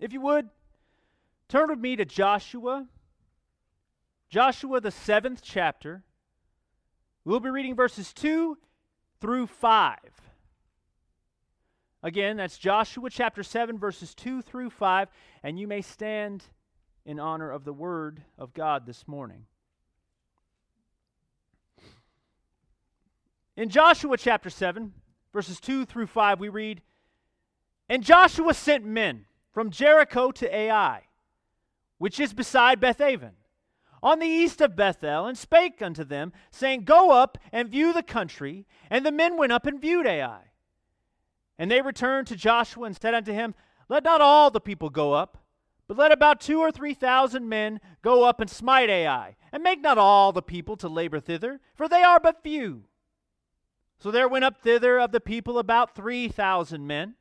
If you would, turn with me to Joshua. Joshua, the 7th chapter. We'll be reading verses 2 through 5. Again, that's Joshua chapter 7, verses 2 through 5. And you may stand in honor of the word of God this morning. In Joshua chapter 7, verses 2 through 5, we read, "And Joshua sent men from Jericho to Ai, which is beside Bethaven, on the east of Bethel, and spake unto them, saying, Go up and view the country. And the men went up and viewed Ai. And they returned to Joshua and said unto him, Let not all the people go up, but let about 2,000 or 3,000 men go up and smite Ai, and make not all the people to labor thither, for they are but few. So there went up thither of the people about 3,000 men,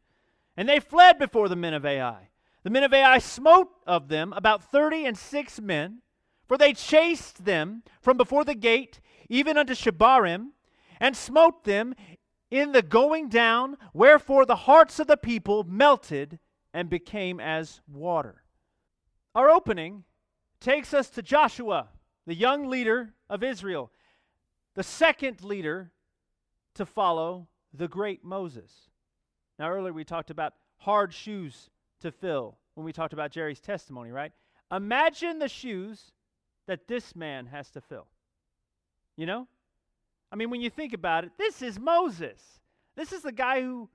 and they fled before the men of Ai. The men of Ai smote of them about 36 men, for they chased them from before the gate, even unto Shebarim, and smote them in the going down, wherefore the hearts of the people melted and became as water." Our opening takes us to Joshua, the young leader of Israel, the second leader to follow the great Moses. Now, earlier we talked about hard shoes to fill when we talked about Jerry's testimony, right? Imagine the shoes that this man has to fill. You know? I mean, when you think about it, this is Moses. This is the guy who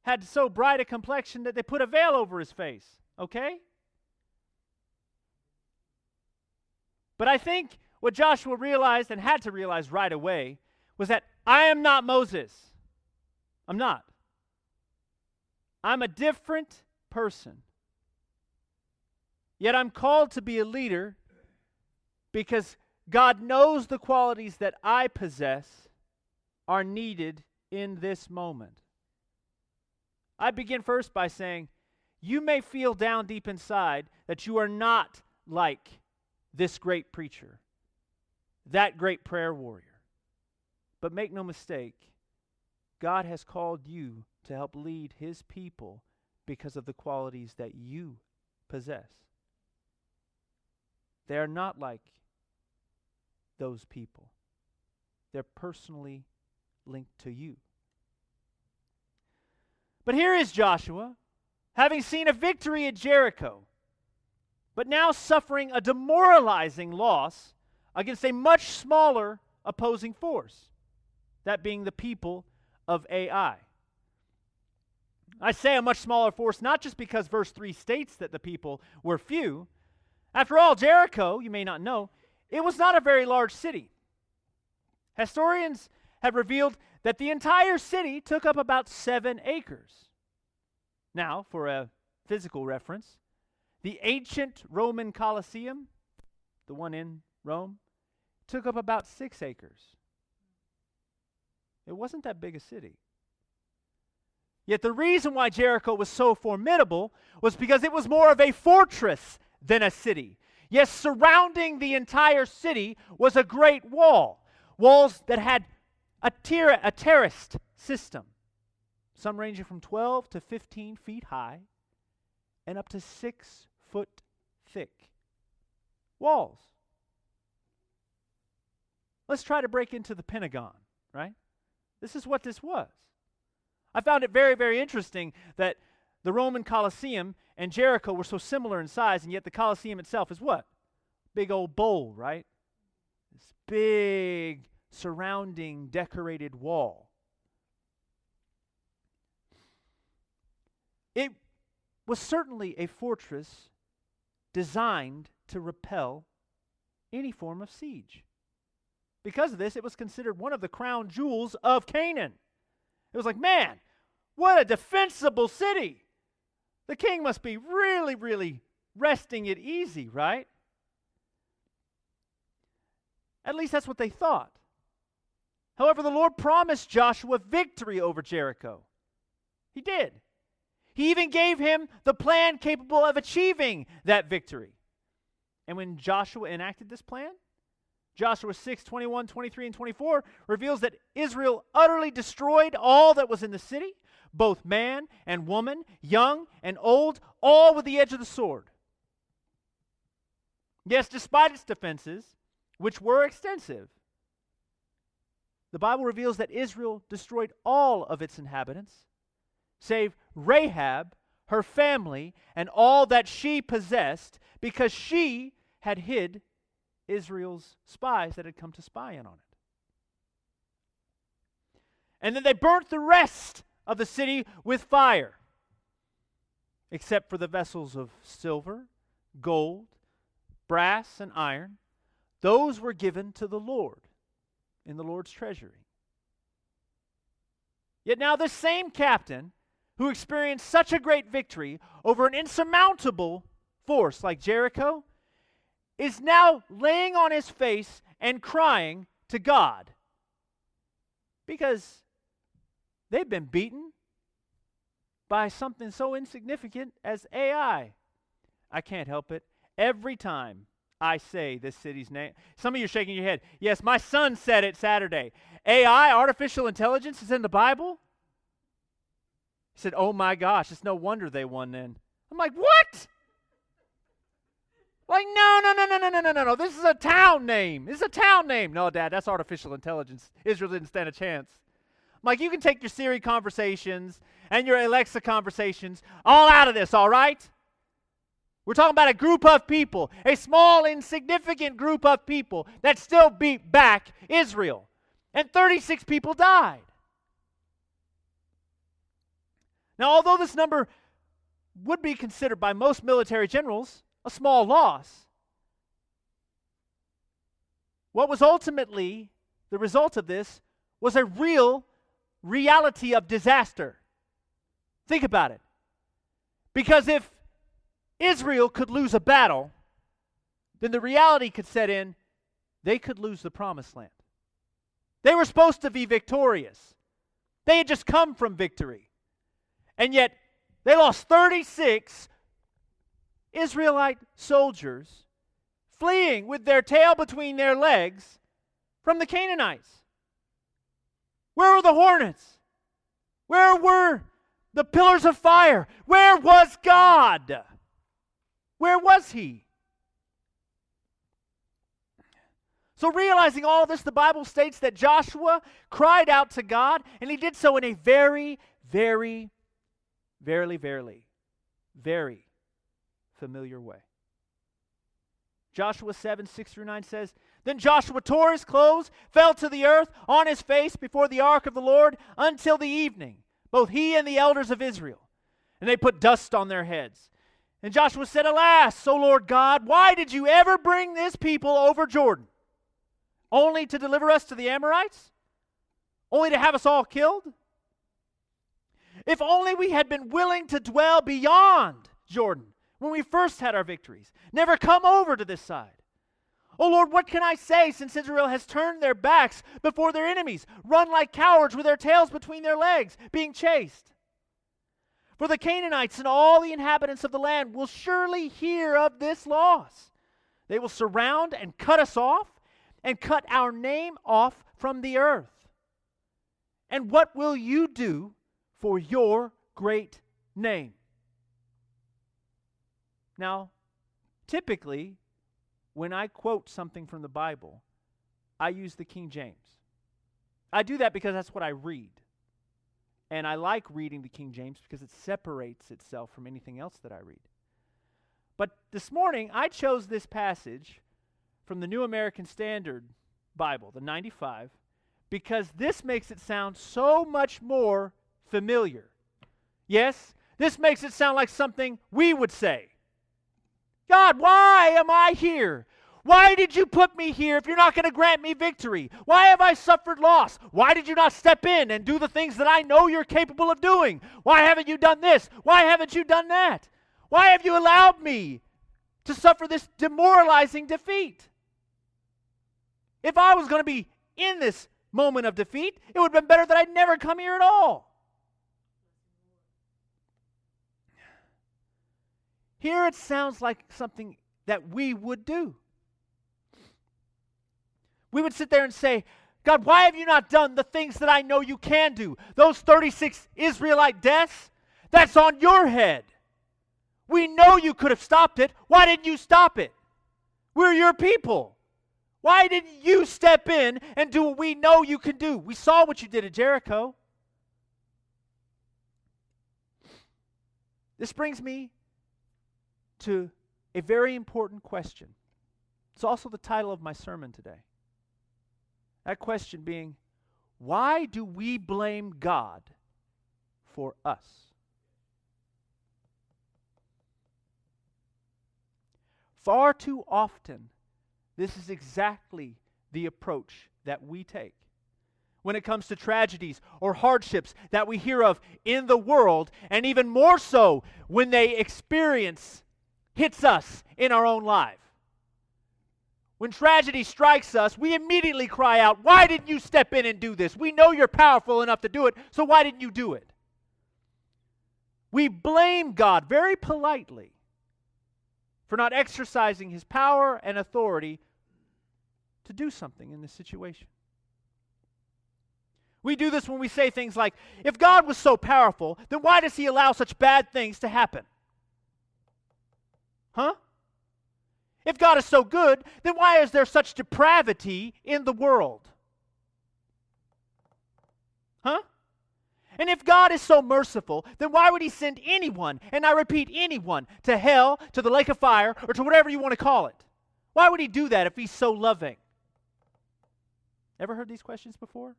had so bright a complexion that they put a veil over his face, okay? But I think what Joshua realized and had to realize right away was that I am not Moses. I'm not. I'm a different person. Yet I'm called to be a leader because God knows the qualities that I possess are needed in this moment. I begin first by saying, you may feel down deep inside that you are not like this great preacher, that great prayer warrior. But make no mistake, God has called you to help lead His people because of the qualities that you possess. They are not like those people. They're personally linked to you. But here is Joshua, having seen a victory at Jericho, but now suffering a demoralizing loss against a much smaller opposing force, that being the people of Ai. I say a much smaller force not just because verse 3 states that the people were few. After all, Jericho, you may not know, it was not a very large city. Historians have revealed that the entire city took up about 7 acres. Now, for a physical reference, the ancient Roman Colosseum, the one in Rome, took up about 6 acres. It wasn't that big a city. Yet the reason why Jericho was so formidable was because it was more of a fortress than a city. Yes, surrounding the entire city was a great wall. Walls that had a terraced system. Some ranging from 12 to 15 feet high and up to 6 foot thick walls. Let's try to break into the Pentagon, right? This is what this was. I found it very, very interesting that the Roman Colosseum and Jericho were so similar in size, and yet the Colosseum itself is what? Big old bowl, right? This big surrounding decorated wall. It was certainly a fortress designed to repel any form of siege. Because of this, it was considered one of the crown jewels of Canaan. It was like, man, what a defensible city. The king must be really, really resting it easy, right? At least that's what they thought. However, the Lord promised Joshua victory over Jericho. He did. He even gave him the plan capable of achieving that victory. And when Joshua enacted this plan, Joshua 6, 21, 23, and 24 reveals that Israel utterly destroyed all that was in the city, both man and woman, young and old, all with the edge of the sword. Yes, despite its defenses, which were extensive, the Bible reveals that Israel destroyed all of its inhabitants, save Rahab, her family, and all that she possessed, because she had hid Israel's spies that had come to spy in on it. And then they burnt the rest of the city with fire, except for the vessels of silver, gold, brass, and iron. Those were given to the Lord in the Lord's treasury. Yet now this same captain, who experienced such a great victory over an insurmountable force like Jericho, is now laying on his face and crying to God because they've been beaten by something so insignificant as AI. I can't help it. Every time I say this city's name, some of you are shaking your head. Yes, my son said it Saturday. AI, artificial intelligence, is in the Bible. He said, oh my gosh, it's no wonder they won then. I'm like, what? Like, no. This is a town name. This is a town name. No, Dad, that's artificial intelligence. Israel didn't stand a chance. I'm like, you can take your Siri conversations and your Alexa conversations all out of this, all right? We're talking about a group of people, a small, insignificant group of people that still beat back Israel. And 36 people died. Now, although this number would be considered by most military generals a small loss, what was ultimately the result of this was a real reality of disaster. Think about it. Because if Israel could lose a battle, then the reality could set in, they could lose the promised land. They were supposed to be victorious. They had just come from victory. And yet, they lost 36 Israelite soldiers fleeing with their tail between their legs from the Canaanites. Where were the hornets? Where were the pillars of fire? Where was God? Where was He? So realizing all of this, the Bible states that Joshua cried out to very familiar way. Joshua 7:6-9 says, Then Joshua tore his clothes, fell to the earth on his face before the ark of the Lord until the evening, both he and the elders of Israel. And they put dust on their heads. And Joshua said, Alas, O Lord God, why did you ever bring this people over Jordan? Only to deliver us to the Amorites? Only to have us all killed? If only we had been willing to dwell beyond Jordan when we first had our victories, never come over to this side. Oh Lord, what can I say since Israel has turned their backs before their enemies, run like cowards with their tails between their legs, being chased? For the Canaanites and all the inhabitants of the land will surely hear of this loss. They will surround and cut us off and cut our name off from the earth. And what will you do for your great name? Now, typically, when I quote something from the Bible, I use the King James. I do that because that's what I read. And I like reading the King James because it separates itself from anything else that I read. But this morning, I chose this passage from the New American Standard Bible, the 95, because this makes it sound so much more familiar. Yes, this makes it sound like something we would say. God, why am I here? Why did you put me here if you're not going to grant me victory? Why have I suffered loss? Why did you not step in and do the things that I know you're capable of doing? Why haven't you done this? Why haven't you done that? Why have you allowed me to suffer this demoralizing defeat? If I was going to be in this moment of defeat, it would have been better that I'd never come here at all. Here it sounds like something that we would do. We would sit there and say, God, why have you not done the things that I know you can do? Those 36 Israelite deaths, that's on your head. We know you could have stopped it. Why didn't you stop it? We're your people. Why didn't you step in and do what we know you can do? We saw what you did at Jericho. This brings me to a very important question. It's also the title of my sermon today. That question being, why do we blame God for us? Far too often, this is exactly the approach that we take when it comes to tragedies or hardships that we hear of in the world, and even more so when they hits us in our own life. When tragedy strikes us, we immediately cry out, why didn't you step in and do this? We know you're powerful enough to do it, so why didn't you do it? We blame God very politely for not exercising His power and authority to do something in this situation. We do this when we say things like, if God was so powerful, then why does He allow such bad things to happen? Huh? If God is so good, then why is there such depravity in the world? Huh? And if God is so merciful, then why would He send anyone, and I repeat anyone, to hell, to the lake of fire, or to whatever you want to call it? Why would He do that if He's so loving? Ever heard these questions before?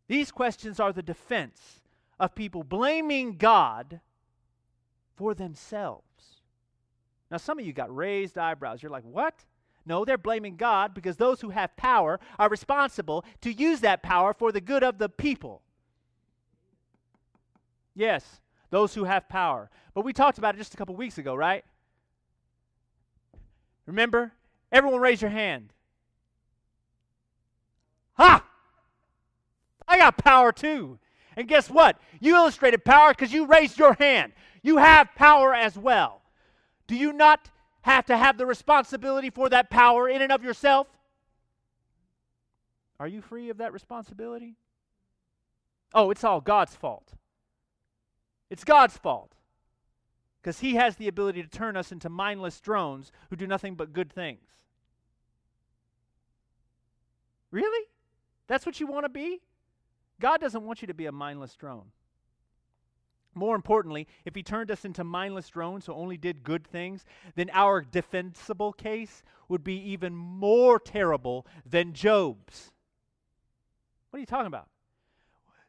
These questions are the defense of people blaming God for themselves. Now, some of you got raised eyebrows. You're like, what? No, they're blaming God because those who have power are responsible to use that power for the good of the people. Yes, those who have power. But we talked about it just a couple weeks ago, right? Remember? Everyone raise your hand. Ha! I got power too. And guess what? You illustrated power because you raised your hand. You have power as well. Do you not have to have the responsibility for that power in and of yourself? Are you free of that responsibility? Oh, it's all God's fault. It's God's fault. Because He has the ability to turn us into mindless drones who do nothing but good things. Really? That's what you want to be? God doesn't want you to be a mindless drone. More importantly, if He turned us into mindless drones who only did good things, then our defensible case would be even more terrible than Job's. What are you talking about?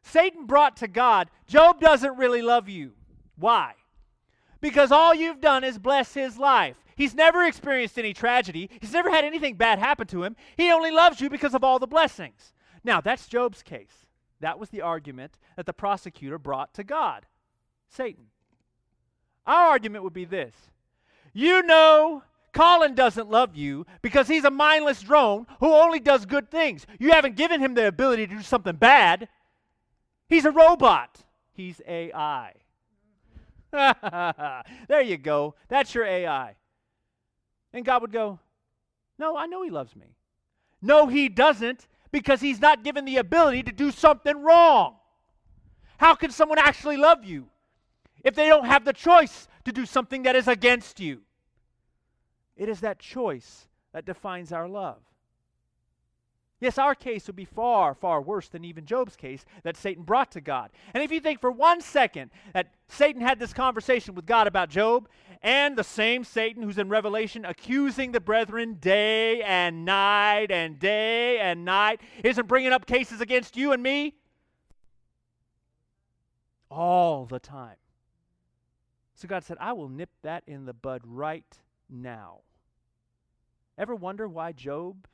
Satan brought to God, Job doesn't really love you. Why? Because all you've done is bless his life. He's never experienced any tragedy. He's never had anything bad happen to him. He only loves you because of all the blessings. Now, that's Job's case. That was the argument that the prosecutor brought to God. Satan. Our argument would be this. You know Colin doesn't love you because he's a mindless drone who only does good things. You haven't given him the ability to do something bad. He's a robot. He's AI. There you go. That's your AI. And God would go, no, I know He loves me. No, He doesn't, because He's not given the ability to do something wrong. How can someone actually love you if they don't have the choice to do something that is against you? It is that choice that defines our love. Yes, our case would be far, far worse than even Job's case that Satan brought to God. And if you think for 1 second that Satan had this conversation with God about Job, and the same Satan who's in Revelation accusing the brethren day and night and day and night isn't bringing up cases against you and me all the time. So God said, I will nip that in the bud right now. Ever wonder why Job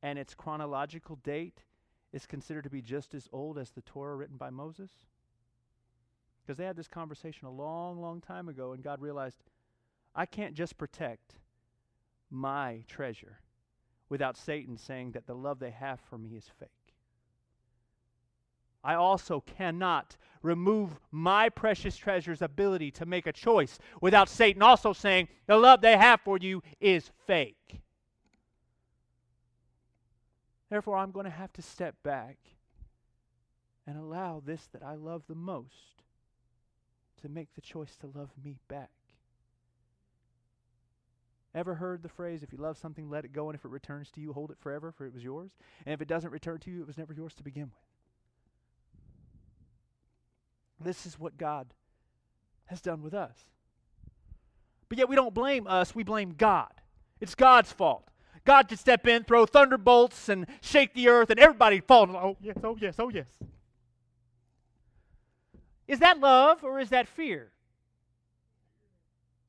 and its chronological date is considered to be just as old as the Torah written by Moses? Because they had this conversation a long, long time ago, and God realized, I can't just protect my treasure without Satan saying that the love they have for me is fake. I also cannot remove my precious treasure's ability to make a choice without Satan also saying the love they have for you is fake. Therefore, I'm going to have to step back and allow this that I love the most to make the choice to love me back. Ever heard the phrase, if you love something, let it go, and if it returns to you, hold it forever, for it was yours? And if it doesn't return to you, it was never yours to begin with. This is what God has done with us. But yet we don't blame us, we blame God. It's God's fault. God could step in, throw thunderbolts, and shake the earth, and everybody falls. Oh, yes, oh, yes, oh, yes. Is that love or is that fear?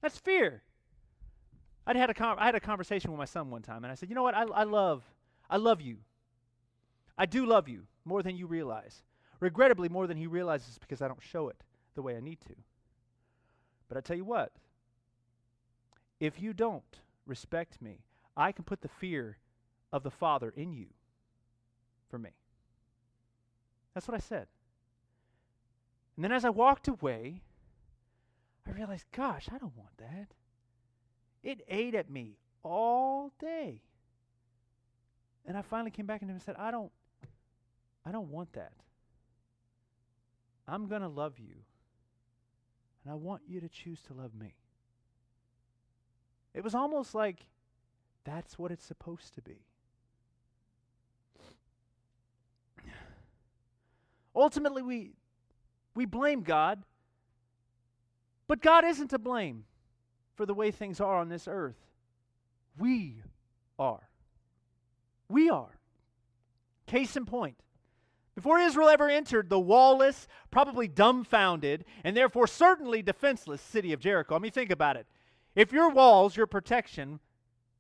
That's fear. I had a conversation with my son one time, and I said, you know what, I love you. I do love you more than you realize. Regrettably, more than he realizes because I don't show it the way I need to. But I tell you what, if you don't respect me, I can put the fear of the Father in you for me. That's what I said. And then as I walked away, I realized, gosh, I don't want that. It ate at me all day. And I finally came back to him and said, I don't want that. I'm going to love you. And I want you to choose to love me. It was almost like that's what it's supposed to be. Ultimately, we blame God, but God isn't to blame for the way things are on this earth. We are. We are. Case in point. Before Israel ever entered the wall-less, probably dumbfounded, and therefore certainly defenseless city of Jericho. I mean, think about it. If your walls, your protection,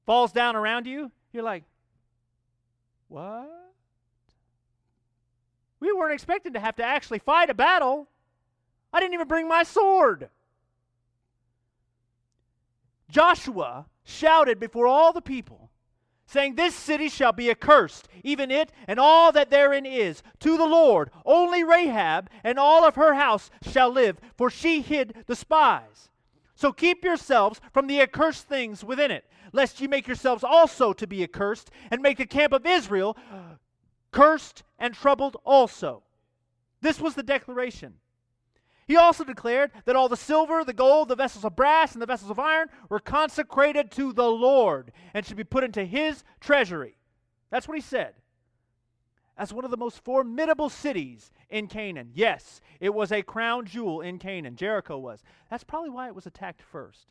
falls down around you, you're like, what? We weren't expecting to have to actually fight a battle. I didn't even bring my sword. Joshua shouted before all the people, saying, this city shall be accursed, even it and all that therein is, to the Lord. Only Rahab and all of her house shall live, for she hid the spies. So keep yourselves from the accursed things within it, lest ye make yourselves also to be accursed, and make the camp of Israel cursed and troubled also. This was the declaration. He also declared that all the silver, the gold, the vessels of brass, and the vessels of iron were consecrated to the Lord and should be put into his treasury. That's what he said. As one of the most formidable cities in Canaan. Yes, it was a crown jewel in Canaan. Jericho was. That's probably why it was attacked first.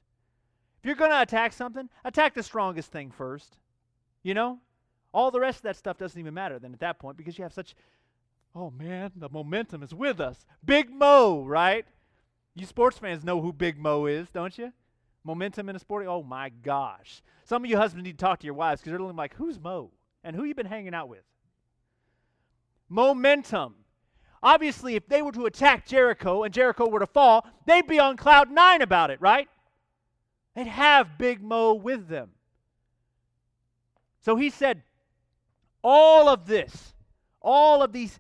If you're going to attack something, attack the strongest thing first. You know? All the rest of that stuff doesn't even matter then at that point because you have such... Oh, man, the momentum is with us. Big Mo, right? You sports fans know who Big Mo is, don't you? Momentum in a sport. Oh, my gosh. Some of you husbands need to talk to your wives because they're looking like, who's Mo? And who you been hanging out with? Momentum. Obviously, if they were to attack Jericho and Jericho were to fall, they'd be on cloud 9 about it, right? They'd have Big Mo with them. So he said, all of this, all of these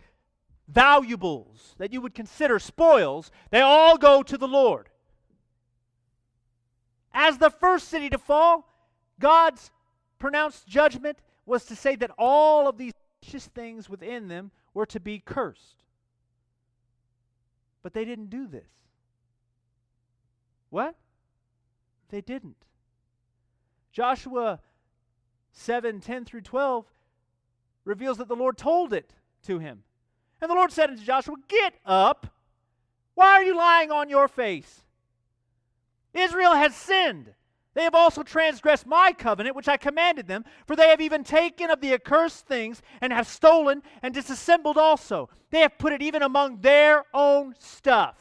valuables that you would consider spoils, they all go to the Lord. As the first city to fall, God's pronounced judgment was to say that all of these precious things within them were to be cursed. But they didn't do this. What? They didn't. Joshua 7:10 through 12 reveals that the Lord told it to him. And the Lord said unto Joshua, get up. Why are you lying on your face? Israel has sinned. They have also transgressed my covenant, which I commanded them, for they have even taken of the accursed things, and have stolen and disassembled also. They have put it even among their own stuff.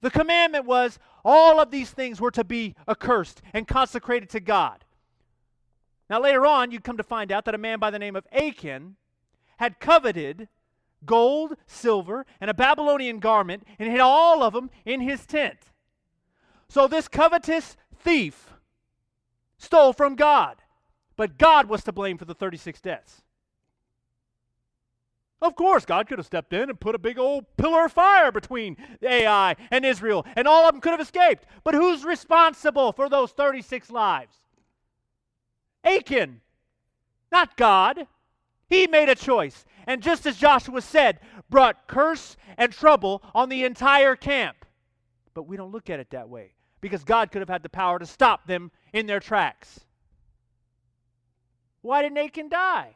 The commandment was, all of these things were to be accursed and consecrated to God. Now later on, you come to find out that a man by the name of Achan had coveted gold, silver, and a Babylonian garment, and hid all of them in his tent. So this covetous thief stole from God, but God was to blame for the 36 deaths. Of course, God could have stepped in and put a big old pillar of fire between Ai and Israel, and all of them could have escaped. But who's responsible for those 36 lives? Achan. not God. He made a choice. And just as Joshua said, brought curse and trouble on the entire camp. But we don't look at it that way, because God could have had the power to stop them in their tracks. Why didn't Achan die?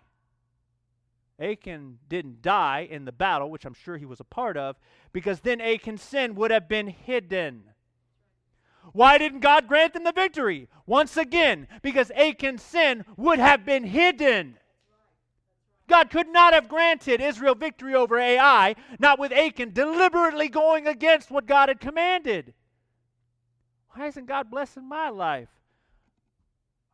Achan didn't die in the battle, which I'm sure he was a part of, because then Achan's sin would have been hidden. Why didn't God grant them the victory? Once again, because Achan's sin would have been hidden. God could not have granted Israel victory over Ai, not with Achan deliberately going against what God had commanded. Why isn't God blessing my life?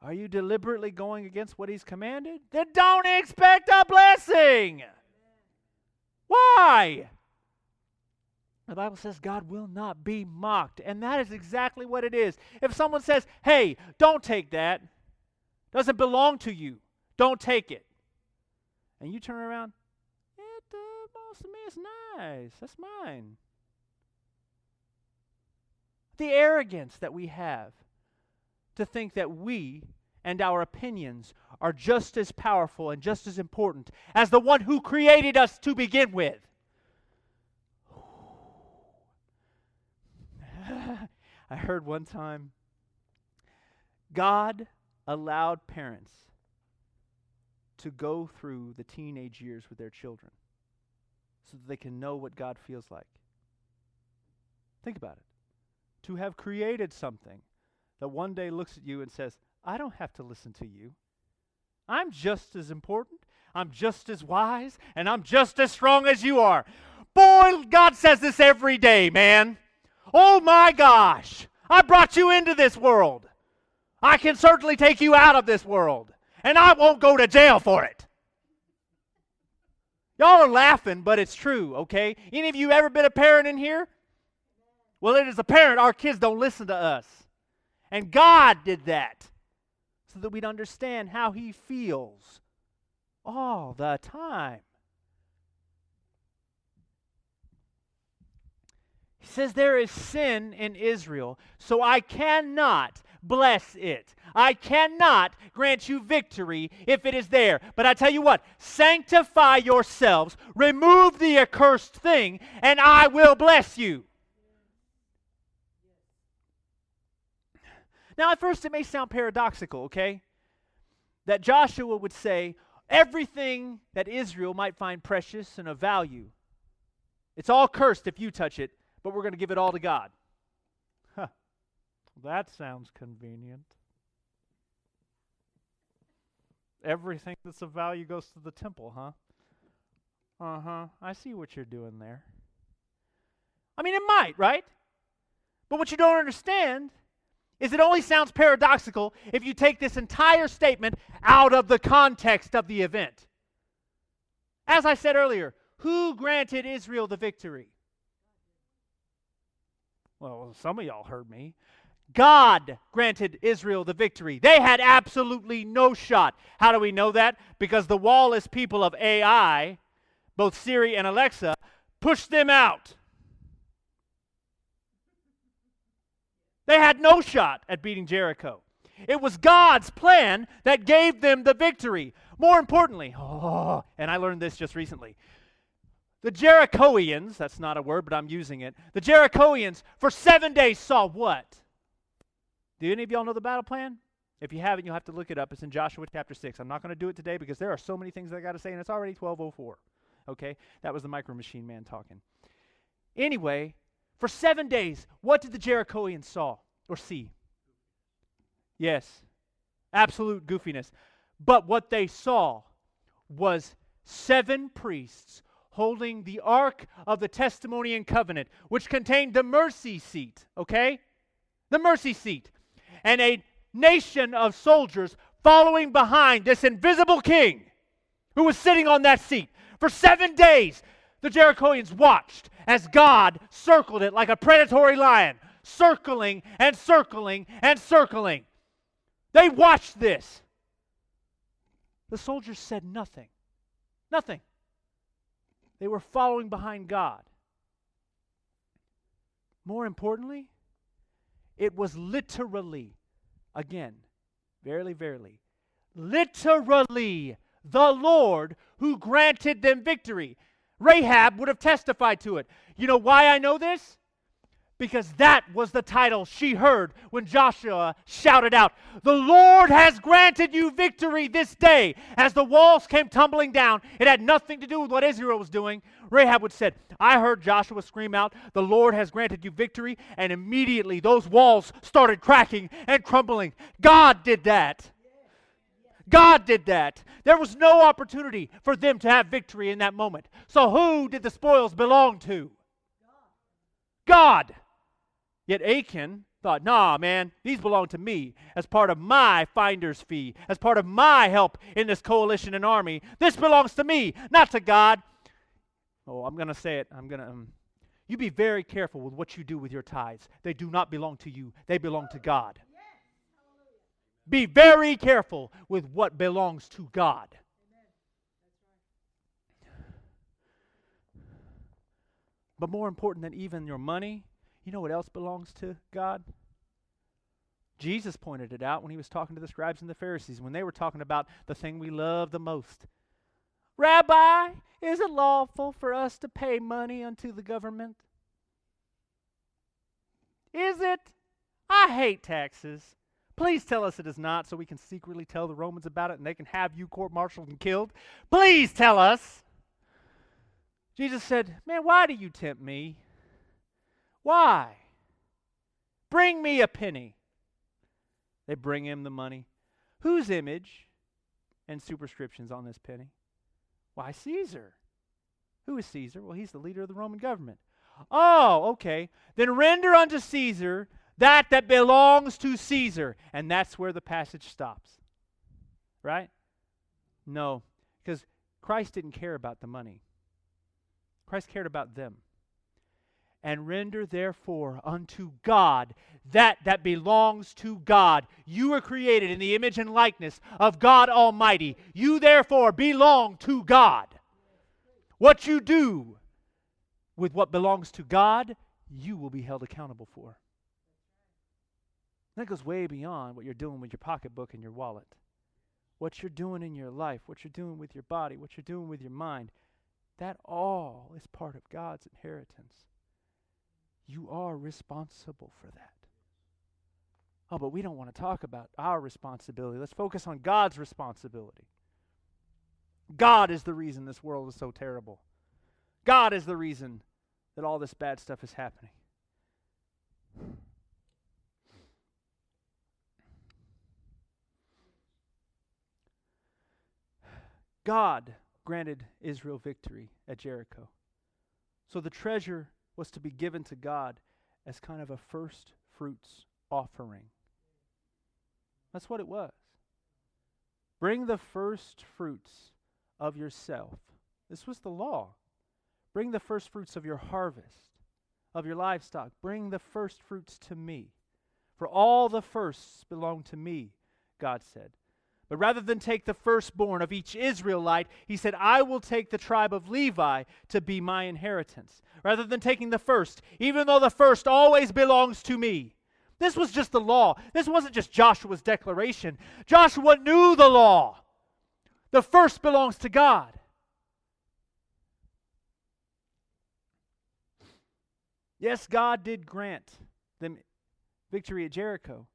Are you deliberately going against what He's commanded? Then don't expect a blessing. Why? The Bible says God will not be mocked, and that is exactly what it is. If someone says, hey, don't take that, doesn't belong to you, don't take it. And you turn around, it belongs to me, it's nice, that's mine. The arrogance that we have to think that we and our opinions are just as powerful and just as important as the one who created us to begin with. I heard one time, God allowed parents to go through the teenage years with their children so that they can know what God feels like. Think about it. To have created something that one day looks at you and says, I don't have to listen to you. I'm just as important, I'm just as wise, and I'm just as strong as you are. Boy, God says this every day, man. Oh my gosh, I brought you into this world. I can certainly take you out of this world, and I won't go to jail for it. Y'all are laughing, but it's true, okay? Any of you ever been a parent in here? Well, it is a parent, our kids don't listen to us. And God did that so that we'd understand how He feels all the time. He says there is sin in Israel, so I cannot bless it. I cannot grant you victory if it is there. But I tell you what, sanctify yourselves, remove the accursed thing, and I will bless you. Now, at first it may sound paradoxical, okay? That Joshua would say, everything that Israel might find precious and of value, it's all cursed if you touch it, but we're going to give it all to God. Huh. That sounds convenient. Everything that's of value goes to the temple, huh? Uh-huh. I see what you're doing there. I mean, it might, right? But what you don't understand is it only sounds paradoxical if you take this entire statement out of the context of the event. As I said earlier, who granted Israel the victory? Well, some of y'all heard me. God granted Israel the victory. They had absolutely no shot. How do we know that? Because the lawless people of Ai, both Siri and Alexa, pushed them out. They had no shot at beating Jericho. It was God's plan that gave them the victory. More importantly, and I learned this just recently, the Jerichoians, that's not a word, but I'm using it, the Jerichoians for 7 days saw what? Do any of y'all know the battle plan? If you haven't, you'll have to look it up. It's in Joshua chapter 6. I'm not going to do it today because there are so many things I got to say, and it's already 12:04. Okay? That was the Micro Machine Man talking. Anyway, for 7 days, what did the Jerichoians saw or see? Yes, absolute goofiness. But what they saw was 7 priests holding the Ark of the Testimony and Covenant, which contained the mercy seat, okay? The mercy seat. And a nation of soldiers following behind this invisible king who was sitting on that seat. For 7 days, the Jerichoians watched as God circled it like a predatory lion, circling and circling and circling. They watched this. The soldiers said nothing. Nothing. They were following behind God. More importantly, it was literally, again, verily, verily, literally the Lord who granted them victory. Rahab would have testified to it. You know why I know this? Because that was the title she heard when Joshua shouted out, "The Lord has granted you victory this day." As the walls came tumbling down, it had nothing to do with what Israel was doing. Rahab would said, "I heard Joshua scream out, 'The Lord has granted you victory,' and immediately those walls started cracking and crumbling." God did that. God did that. There was no opportunity for them to have victory in that moment. So who did the spoils belong to? God. Yet Achan thought, "Nah, man, these belong to me as part of my finder's fee, as part of my help in this coalition and army. This belongs to me, not to God." Oh, I'm going to say it. You be very careful with what you do with your tithes. They do not belong to you. They belong to God. Be very careful with what belongs to God. But more important than even your money, you know what else belongs to God? Jesus pointed it out when he was talking to the scribes and the Pharisees, when they were talking about the thing we love the most. "Rabbi, is it lawful for us to pay money unto the government?" Is it? I hate taxes. Please tell us it is not, so we can secretly tell the Romans about it and they can have you court-martialed and killed. Please tell us. Jesus said, "Man, why do you tempt me? Why? Bring me a penny." They bring him the money. Whose image and superscription's on this penny? Why, Caesar. Who is Caesar? Well, he's the leader of the Roman government. Oh, okay. Then render unto Caesar that belongs to Caesar. And that's where the passage stops. Right? No, because Christ didn't care about the money. Christ cared about them. "And render therefore unto God that belongs to God." You were created in the image and likeness of God Almighty. You therefore belong to God. What you do with what belongs to God, you will be held accountable for. That goes way beyond what you're doing with your pocketbook and your wallet. What you're doing in your life, what you're doing with your body, what you're doing with your mind, that all is part of God's inheritance. You are responsible for that. Oh, but we don't want to talk about our responsibility. Let's focus on God's responsibility. God is the reason this world is so terrible. God is the reason that all this bad stuff is happening. God granted Israel victory at Jericho. So the treasure was to be given to God as kind of a first fruits offering. That's what it was. Bring the first fruits of yourself. This was the law. Bring the first fruits of your harvest, of your livestock. Bring the first fruits to me. For all the firsts belong to me, God said. But rather than take the firstborn of each Israelite, he said, "I will take the tribe of Levi to be my inheritance." Rather than taking the first, even though the first always belongs to me. This was just the law. This wasn't just Joshua's declaration. Joshua knew the law. The first belongs to God. Yes, God did grant them victory at Jericho.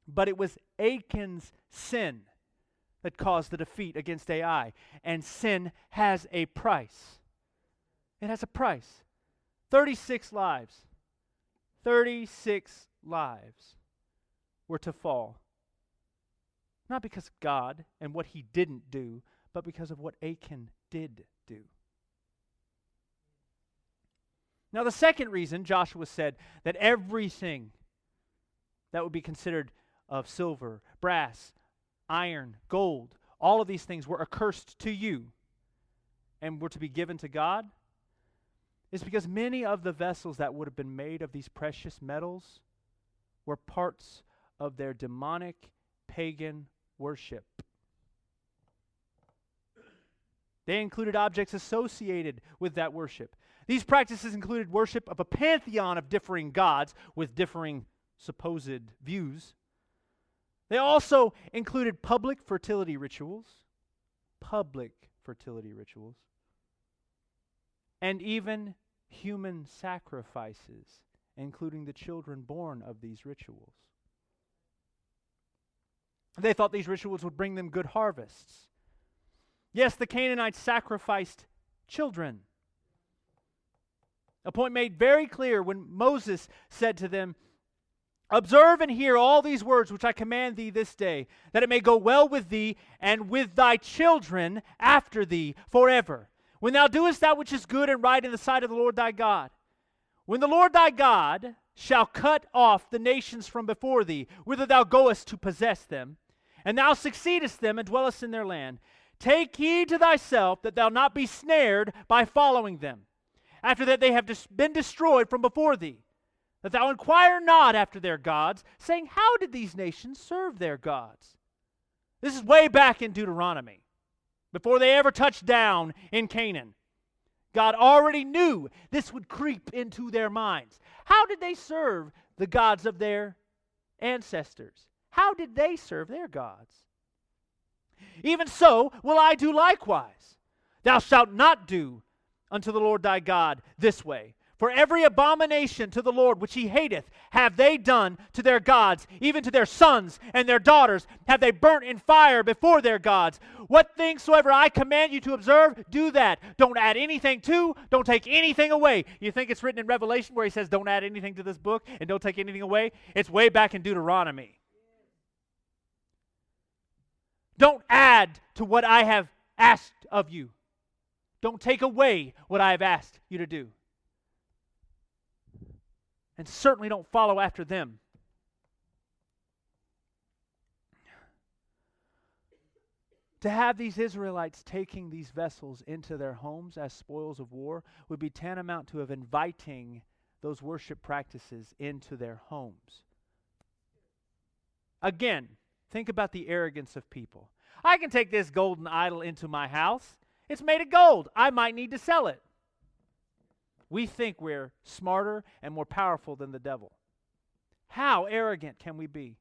But it was Achan's sin that caused the defeat against Ai. And sin has a price. It has a price. 36 lives. 36 lives were to fall. Not because of God and what he didn't do, but because of what Achan did do. Now, the second reason Joshua said that everything that would be considered of silver, brass, iron, gold, all of these things were accursed to you and were to be given to God, is because many of the vessels that would have been made of these precious metals were parts of their demonic pagan worship. They included objects associated with that worship. These practices included worship of a pantheon of differing gods with differing supposed views. They also included public fertility rituals, and even human sacrifices, including the children born of these rituals. They thought these rituals would bring them good harvests. Yes, the Canaanites sacrificed children. A point made very clear when Moses said to them, "Observe and hear all these words which I command thee this day, that it may go well with thee and with thy children after thee forever, when thou doest that which is good and right in the sight of the Lord thy God. When the Lord thy God shall cut off the nations from before thee, whither thou goest to possess them, and thou succeedest them and dwellest in their land, take heed to thyself that thou not be snared by following them, after that they have been destroyed from before thee, that thou inquire not after their gods, saying, how did these nations serve their gods?" This is way back in Deuteronomy, before they ever touched down in Canaan. God already knew this would creep into their minds. How did they serve the gods of their ancestors? How did they serve their gods? "Even so will I do likewise. Thou shalt not do unto the Lord thy God this way. For every abomination to the Lord which he hateth have they done to their gods, even to their sons and their daughters have they burnt in fire before their gods. What things soever I command you to observe, do that. Don't add anything to, don't take anything away." You think it's written in Revelation where he says, don't add anything to this book and don't take anything away? It's way back in Deuteronomy. Don't add to what I have asked of you. Don't take away what I have asked you to do. And certainly don't follow after them. To have these Israelites taking these vessels into their homes as spoils of war would be tantamount to of inviting those worship practices into their homes. Again, think about the arrogance of people. I can take this golden idol into my house. It's made of gold. I might need to sell it. We think we're smarter and more powerful than the devil. How arrogant can we be?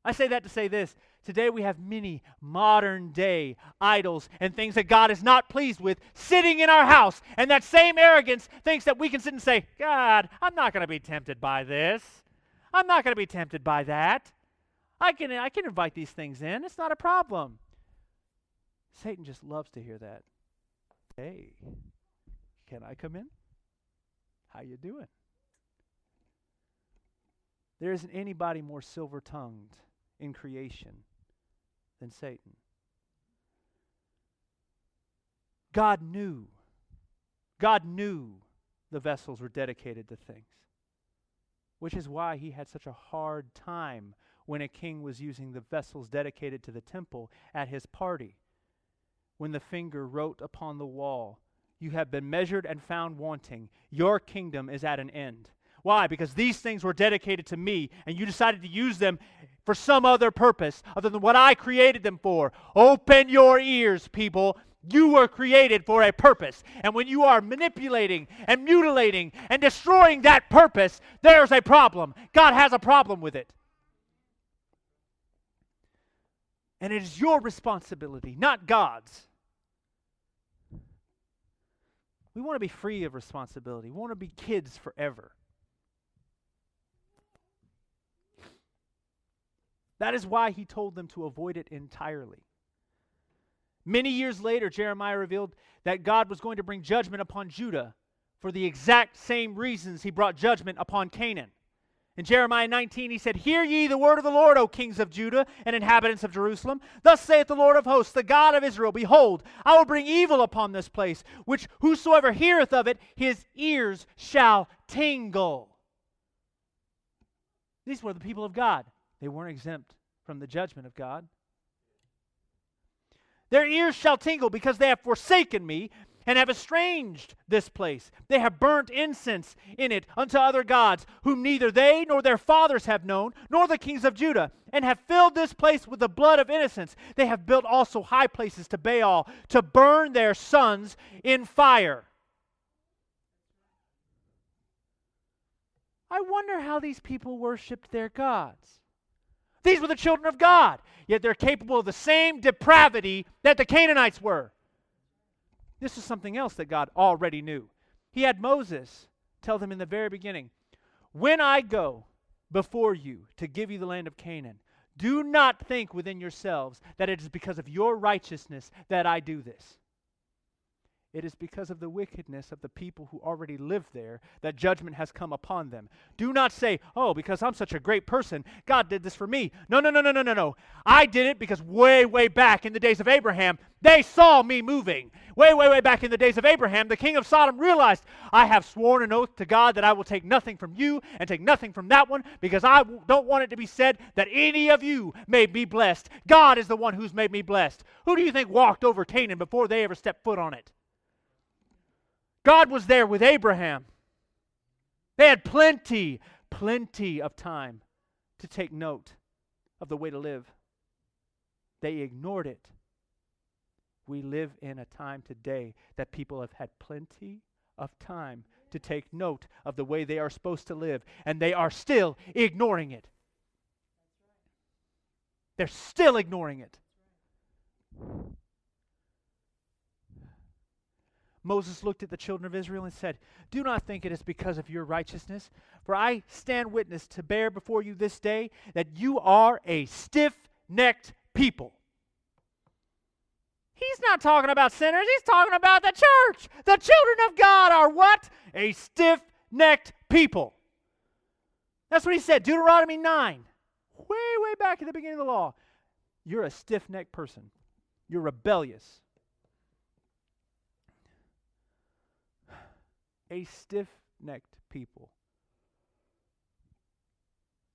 I say that to say this. Today we have many modern day idols and things that God is not pleased with sitting in our house. And that same arrogance thinks that we can sit and say, God, I'm not going to be tempted by this. I'm not going to be tempted by that. I can invite these things in. It's not a problem. Satan just loves to hear that. Hey, can I come in? How you doing? There isn't anybody more silver-tongued in creation than Satan. God knew the vessels were dedicated to things, which is why he had such a hard time when a king was using the vessels dedicated to the temple at his party. When the finger wrote upon the wall, "You have been measured and found wanting. Your kingdom is at an end." Why? Because these things were dedicated to me, and you decided to use them for some other purpose other than what I created them for. Open your ears, people. You were created for a purpose. And when you are manipulating and mutilating and destroying that purpose, there's a problem. God has a problem with it. And it is your responsibility, not God's. We want to be free of responsibility. We want to be kids forever. That is why he told them to avoid it entirely. Many years later, Jeremiah revealed that God was going to bring judgment upon Judah for the exact same reasons he brought judgment upon Canaan. In Jeremiah 19, he said, "Hear ye the word of the Lord, O kings of Judah and inhabitants of Jerusalem. Thus saith the Lord of hosts, the God of Israel, Behold, I will bring evil upon this place, which whosoever heareth of it, his ears shall tingle." These were the people of God. They weren't exempt from the judgment of God. Their ears shall tingle because they have forsaken me and have estranged this place. They have burnt incense in it unto other gods, whom neither they nor their fathers have known, nor the kings of Judah, and have filled this place with the blood of innocents. They have built also high places to Baal, to burn their sons in fire. I wonder how these people worshiped their gods. These were the children of God, yet they're capable of the same depravity that the Canaanites were. This is something else that God already knew. He had Moses tell them in the very beginning, when I go before you to give you the land of Canaan, do not think within yourselves that it is because of your righteousness that I do this. It is because of the wickedness of the people who already live there that judgment has come upon them. Do not say, oh, because I'm such a great person, God did this for me. No, no, no, no, no, no, no. I did it because way, way back in the days of Abraham, they saw me moving. Way, way, way back in the days of Abraham, the king of Sodom realized, I have sworn an oath to God that I will take nothing from you and take nothing from that one because I don't want it to be said that any of you may be blessed. God is the one who's made me blessed. Who do you think walked over Canaan before they ever stepped foot on it? God was there with Abraham. They had plenty of time to take note of the way to live. They ignored it. We live in a time today that people have had plenty of time to take note of the way they are supposed to live, and they are still ignoring it. They're still ignoring it. Moses looked at the children of Israel and said, do not think it is because of your righteousness, for I stand witness to bear before you this day that you are a stiff-necked people. He's not talking about sinners, he's talking about the church. The children of God are what? A stiff-necked people. That's what he said, Deuteronomy 9. Way back at the beginning of the law. You're a stiff-necked person. You're rebellious. A stiff-necked people.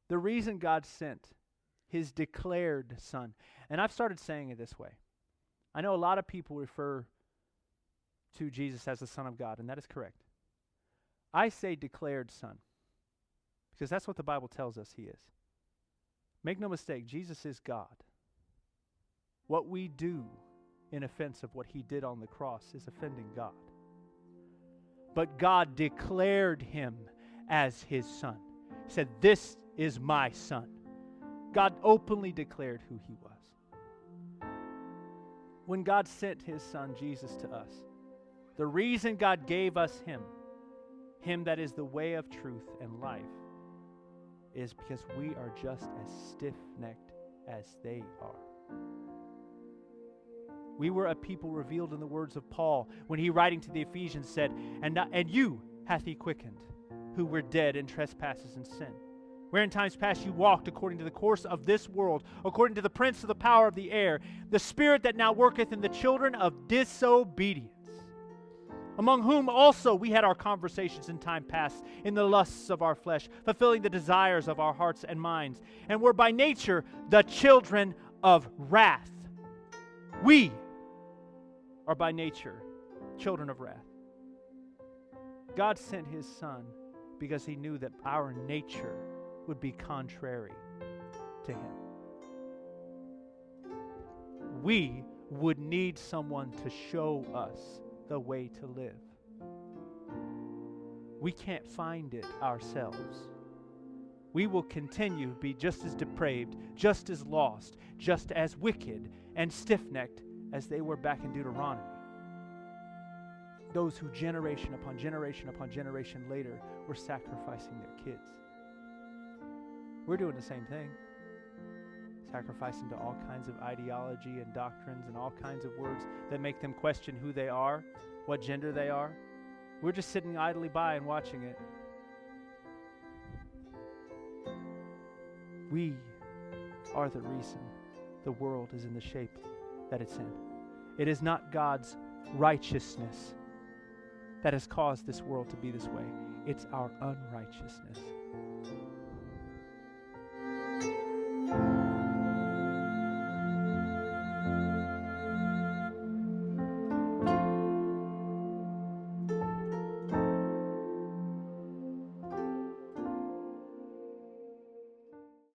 The reason God sent his declared son, and I've started saying it this way. I know a lot of people refer to Jesus as the Son of God, and that is correct. I say declared son, because that's what the Bible tells us he is. Make no mistake, Jesus is God. What we do in offense of what he did on the cross is offending God. But God declared him as his son. He said, this is my son. God openly declared who he was. When God sent his son Jesus to us, the reason God gave us him that is the way of truth and life, is because we are just as stiff-necked as they are. We were a people revealed in the words of Paul when he, writing to the Ephesians, said, and you hath he quickened, who were dead in trespasses and sin, where in times past you walked according to the course of this world, according to the prince of the power of the air, the spirit that now worketh in the children of disobedience, among whom also we had our conversations in time past, in the lusts of our flesh, fulfilling the desires of our hearts and minds, and were by nature the children of wrath. We are by nature children of wrath. God sent his son because he knew that our nature would be contrary to him. We would need someone to show us the way to live. We can't find it ourselves. We will continue to be just as depraved, just as lost, just as wicked and stiff-necked as they were back in Deuteronomy. Those who generation upon generation upon generation later were sacrificing their kids. We're doing the same thing. Sacrificing to all kinds of ideology and doctrines and all kinds of words that make them question who they are, what gender they are. We're just sitting idly by and watching it. We are the reason the world is in the shape that it's in. It is not God's righteousness that has caused this world to be this way. It's our unrighteousness.